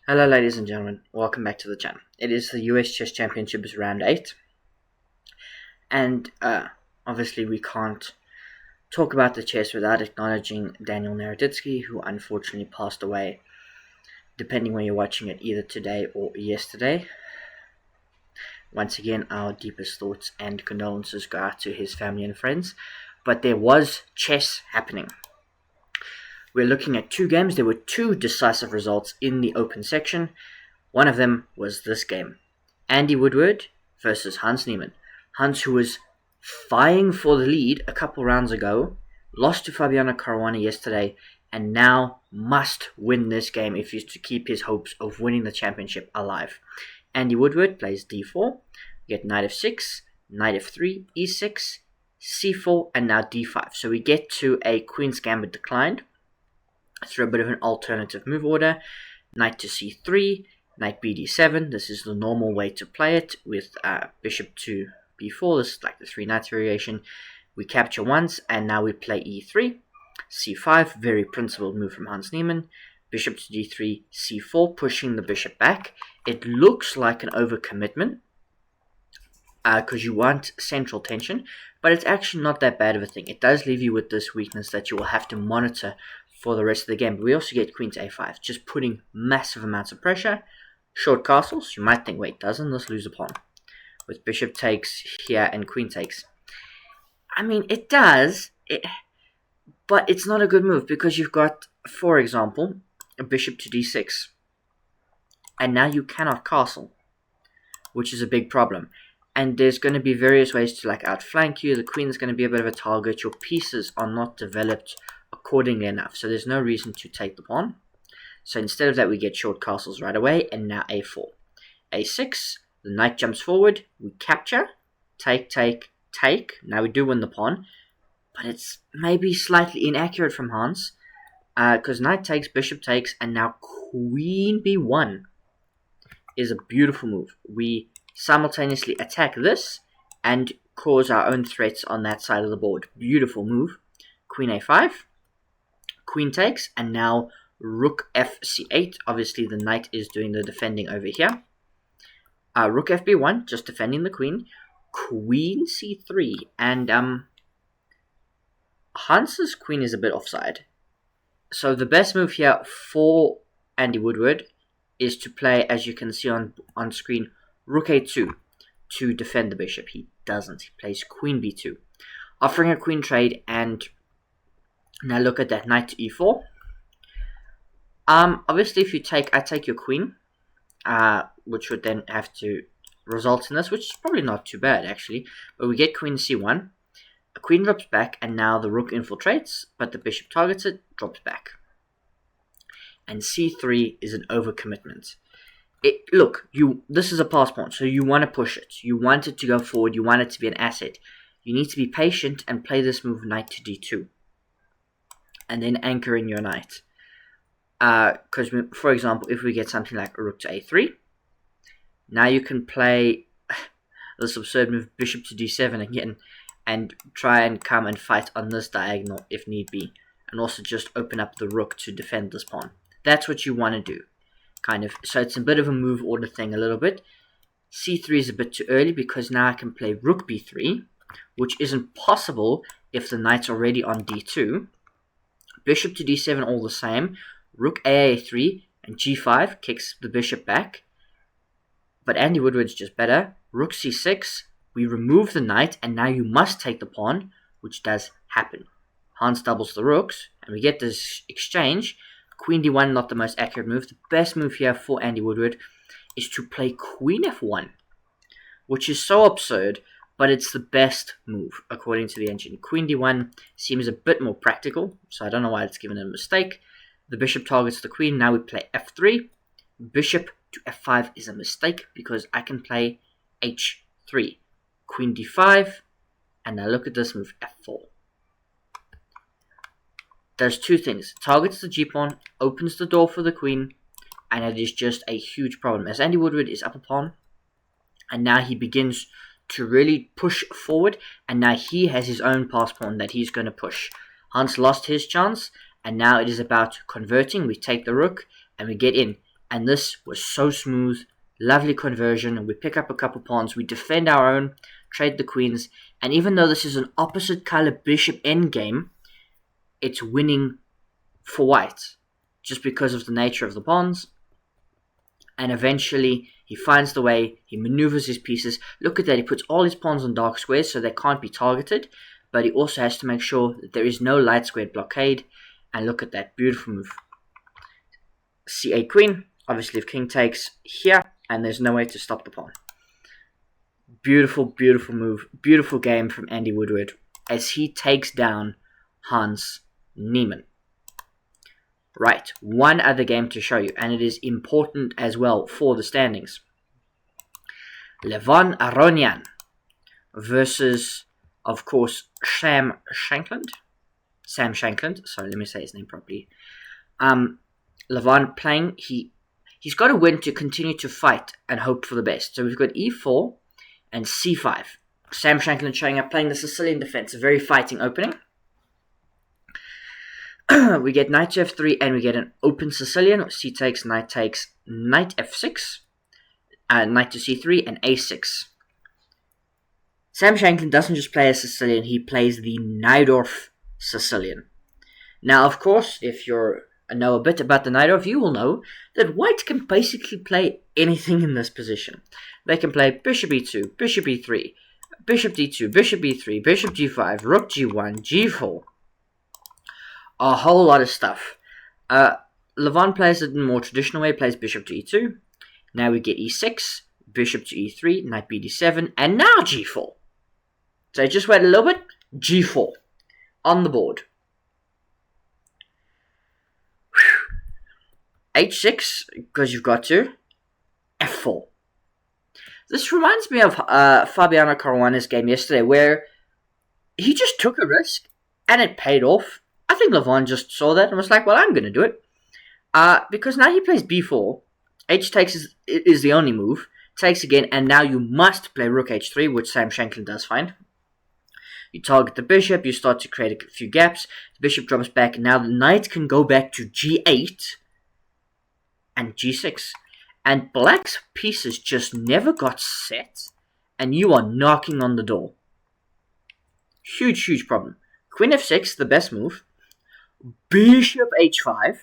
Hello ladies and gentlemen, welcome back to the channel. It is the US Chess Championships round 8, and obviously we can't talk about the chess without acknowledging Daniel Naroditsky, who unfortunately passed away, depending when you're watching it, either today or yesterday. Once again, our deepest thoughts and condolences go out to his family and friends, but there was chess happening. We're looking at two games. There were two decisive results in the open section. One of them was this game. Andy Woodward versus Hans Niemann. Hans, who was vying for the lead a couple rounds ago, lost to Fabiano Caruana yesterday, and now must win this game if he's to keep his hopes of winning the championship alive. Andy Woodward plays d4, we get knight f6, knight f3, e6, c4, and now d5. So we get to a queen's gambit declined through a bit of an alternative move order. Knight to c3, knight bd7. This is the normal way to play it with bishop to b4. This is like the three knights variation. We capture once, and now we play e3, c5. Very principled move from Hans Niemann. Bishop to d3, c4, pushing the bishop back. It looks like an overcommitment because you want central tension, but it's actually not that bad of a thing. It does leave you with this weakness that you will have to monitor for the rest of the game. But we also get queen to a5, just putting massive amounts of pressure. Short castles, you might think, wait, doesn't this lose a pawn? With bishop takes here and queen takes. I mean, it does, but it's not a good move because you've got, for example, a bishop to d6. And now you cannot castle, which is a big problem. And there's going to be various ways to outflank you. The queen's going to be a bit of a target. Your pieces are not developed accordingly enough, so there's no reason to take the pawn. So instead of that, we get short castles right away, and now a4. a6, the knight jumps forward, we capture, take, take, take. Now we do win the pawn, but it's maybe slightly inaccurate from Hans, because knight takes, bishop takes, and now queen b1 is a beautiful move. We simultaneously attack this and cause our own threats on that side of the board. Beautiful move. Queen a5, queen takes, and now rook fc8. Obviously the knight is doing the defending over here. Rook fb1, just defending the queen. Queen c3, and Hans's queen is a bit offside. So the best move here for Andy Woodward is to play, as you can see on screen, rook a2 to defend the bishop. He doesn't. He plays queen b2, offering a queen trade, and now look at that, knight to e4. Obviously, if you take, I take your queen, which would then have to result in this, which is probably not too bad, actually. But we get queen c1, a queen drops back, and now the rook infiltrates, but the bishop targets it, drops back. And c3 is an overcommitment. Look, this is a pass pawn, so you want to push it. You want it to go forward. You want it to be an asset. You need to be patient and play this move knight to d2. And then anchor in your knight. Because, for example, if we get something like a rook to a3, now you can play this absurd move bishop to d7 again and try and come and fight on this diagonal if need be. And also just open up the rook to defend this pawn. That's what you want to do. Kind of. So it's a bit of a move order thing a little bit. c3 is a bit too early because now I can play rook b3, which isn't possible if the knight's already on d2. Bishop to d7 all the same. Rook a3 and g5 kicks the bishop back. But Andy Woodward's just better. Rook c6, we remove the knight, and now you must take the pawn, which does happen. Hans doubles the rooks, and we get this exchange. Queen d1, not the most accurate move. The best move here for Andy Woodward is to play queen f1, which is so absurd, but it's the best move according to the engine. Queen d1 seems a bit more practical, so I don't know why it's given a mistake. The bishop targets the queen. Now we play f3. Bishop to f5 is a mistake because I can play h3. Queen d5, and now look at this move, f4. Does two things. Targets the g-pawn, opens the door for the queen, and it is just a huge problem. As Andy Woodward is up a pawn, and now he begins to really push forward, and now he has his own pass pawn that he's going to push. Hans lost his chance, and now it is about converting. We take the rook, and we get in. And this was so smooth, lovely conversion. We pick up a couple pawns, we defend our own, trade the queens, and even though this is an opposite color bishop endgame, it's winning for white, just because of the nature of the pawns. And eventually, he finds the way, he maneuvers his pieces. Look at that, he puts all his pawns on dark squares so they can't be targeted, but he also has to make sure that there is no light squared blockade. And look at that, beautiful move. C8 queen, obviously if king takes here, and there's no way to stop the pawn. Beautiful, beautiful move, beautiful game from Andy Woodward as he takes down Hans Niemann. Right, one other game to show you, and it is important as well for the standings. Levon Aronian versus, of course, Sam Shankland. Sorry, let me say his name properly. Levon playing, he's got to win to continue to fight and hope for the best. So we've got e4 and c5. Sam Shankland showing up playing the Sicilian defense, a very fighting opening. We get knight to f3 and we get an open Sicilian. C takes, knight f6, knight to c3 and a6. Sam Shankland doesn't just play a Sicilian, he plays the Najdorf Sicilian. Now, of course, if you know a bit about the Najdorf, you will know that white can basically play anything in this position. They can play bishop e2, bishop e3, bishop d2, bishop e3, bishop g5, rook g1, g4. A whole lot of stuff. Levon plays it in a more traditional way, plays bishop to e2. Now we get e6, bishop to e3, knight bd7, and now g4. So just wait a little bit, g4 on the board. h6, because you've got to, f4. This reminds me of Fabiano Caruana's game yesterday, where he just took a risk, and it paid off. I think Levon just saw that and was like, well, I'm going to do it. Because now he plays b4. H takes is the only move. Takes again, and now you must play rook h3, which Sam Shankland does fine. You target the bishop, you start to create a few gaps. The bishop drops back, and now the knight can go back to g8 and g6. And black's pieces just never got set, and you are knocking on the door. Huge, huge problem. Queen f6, the best move. Bishop h5.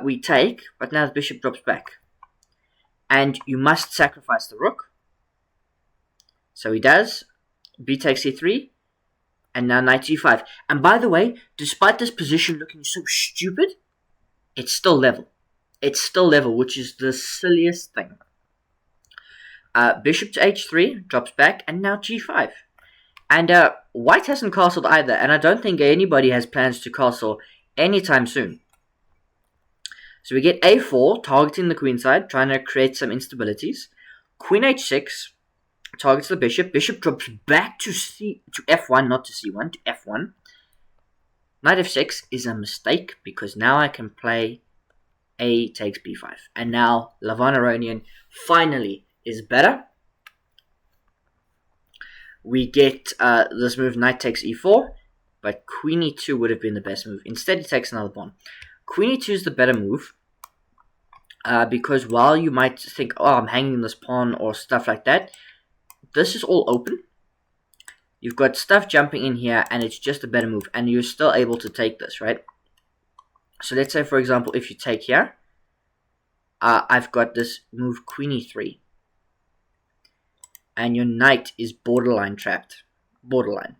We take, but now the bishop drops back. And you must sacrifice the rook. So he does. B takes c3. And now knight g5. And by the way, despite this position looking so stupid, it's still level. It's still level, which is the silliest thing. Bishop to h3, drops back, and now g5. And white hasn't castled either, and I don't think anybody has plans to castle anytime soon. So we get a4, targeting the queenside, trying to create some instabilities. Queen h6, targets the bishop. Bishop drops back to f1, not to c1, to f1. Knight f6 is a mistake, because now I can play a takes b5. And now Levon Aronian finally is better. We get this move, knight takes e4, but queen e2 would have been the best move. Instead, he takes another pawn. Queen e2 is the better move, because while you might think, oh, I'm hanging this pawn or stuff like that, this is all open. You've got stuff jumping in here, and it's just a better move, and you're still able to take this, right? So let's say, for example, if you take here, I've got this move, queen e3. And your knight is borderline trapped. Borderline.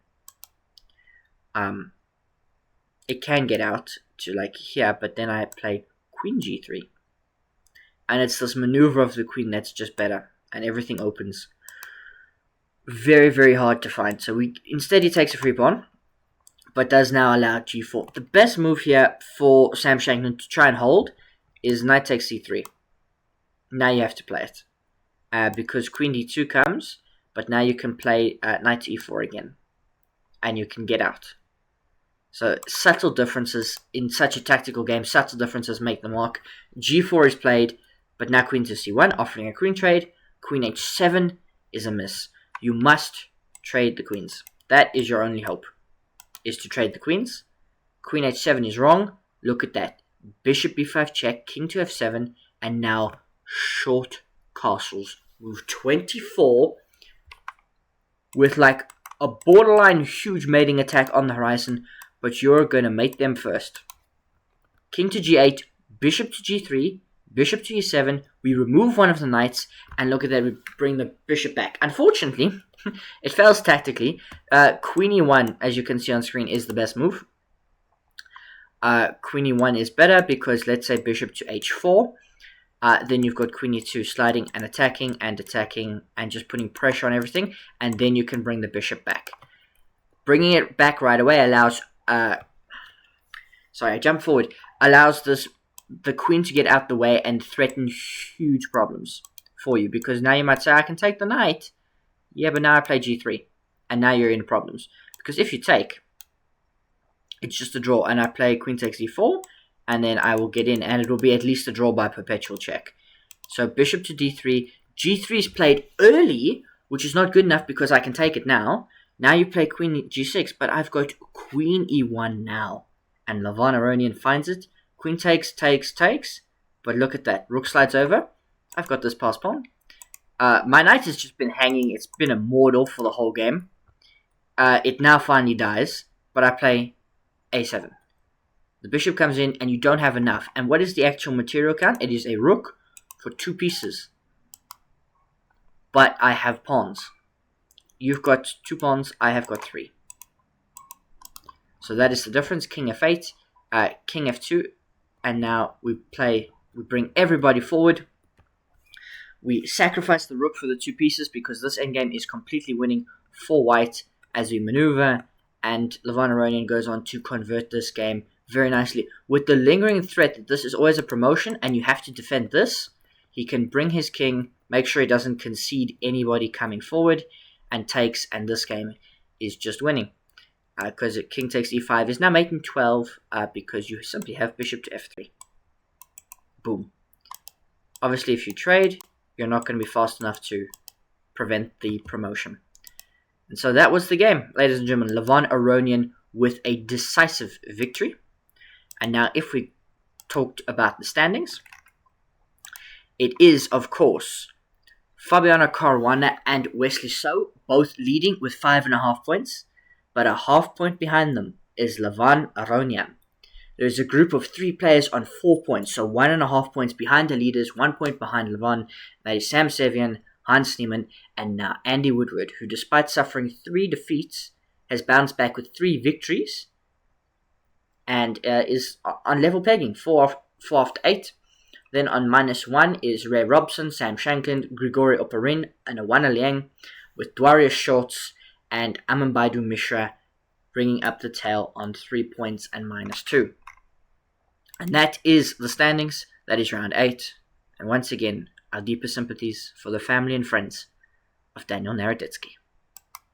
It can get out to like here, but then I play queen g3. And it's this maneuver of the queen that's just better. And everything opens. Very, very hard to find. So instead he takes a free pawn, but does now allow g4. The best move here for Sam Shankland to try and hold is knight takes c3. Now you have to play it. Because queen d2 comes, but now you can play knight to e4 again. And you can get out. So subtle differences in such a tactical game, subtle differences make the mark. g4 is played, but now queen to c1, offering a queen trade. Queen h7 is a miss. You must trade the queens. That is your only hope, is to trade the queens. Queen h7 is wrong. Look at that. bishop b5 check, king to f7, and now short castles. Move 24 with like a borderline huge mating attack on the horizon, but you're going to mate them first. King to g8, bishop to g3, bishop to e7, we remove one of the knights, and look at that, we bring the bishop back. Unfortunately, it fails tactically. Queen e1, as you can see on screen, is the best move. Queen e1 is better because, let's say, bishop to h4. Then you've got queen e2 sliding and attacking and just putting pressure on everything. And then you can bring the bishop back. Bringing it back right away allows... sorry, I jumped forward. Allows the queen to get out the way and threaten huge problems for you. Because now you might say, I can take the knight. Yeah, but now I play g3. And now you're in problems. Because if you take... it's just a draw, and I play queen takes e4, and then I will get in, and it will be at least a draw by perpetual check. So bishop to d3, g3 is played early, which is not good enough because I can take it now. Now you play queen g6, but I've got queen e1 now, and Levon Aronian finds it. Queen takes, but look at that, rook slides over. I've got this pass pawn. My knight has just been hanging, it's been immortal for the whole game. It now finally dies, but I play a7. The bishop comes in and you don't have enough. And what is the actual material count? It is a rook for 2 pieces. But I have pawns. You've got 2 pawns, I have got 3. So that is the difference. King f8, king f2, and now we bring everybody forward. We sacrifice the rook for the 2 pieces because this endgame is completely winning for white as we maneuver. And Levon Aronian goes on to convert this game very nicely. With the lingering threat that this is always a promotion and you have to defend this, he can bring his king, make sure he doesn't concede anybody coming forward, and takes, and this game is just winning. Because king takes e5 is now making 12 because you simply have bishop to f3. Boom. Obviously, if you trade, you're not going to be fast enough to prevent the promotion. And so that was the game, ladies and gentlemen. Levon Aronian with a decisive victory. And now if we talked about the standings, it is, of course, Fabiano, Caruana, and Wesley So, both leading with 5.5 points. But a half point behind them is Levon Aronian. There is a group of 3 players on 4 points. So 1.5 points behind the leaders, 1 point behind Levon. That is Sam Shankland, Hans Niemann, and now Andy Woodward, who despite suffering 3 defeats, has bounced back with 3 victories and is on level pegging, 4 after 8. Then on -1 is Ray Robson, Sam Shankland, Grigory Oparin, and Awana Liang, with Dwarius Schultz and Amambaidu Mishra bringing up the tail on 3 points and -2. And that is the standings. That is round 8. And once again, our deepest sympathies for the family and friends of Daniel Naroditsky.